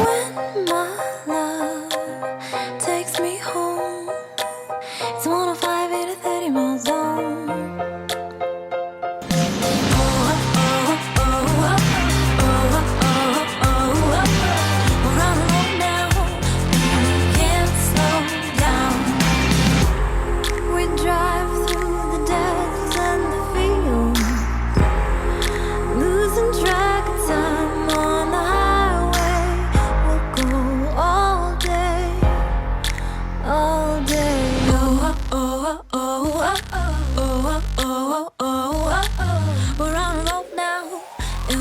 When my love takes me home, it's 105 in a 30 mile zone. We're on the road now, we can't slow down. We drive through the deserts and the fields, losing track of time on the highway. We'll go all day, all day. Oh, oh, oh, oh, oh, oh, oh, oh, oh, oh, oh. We're on a road now, and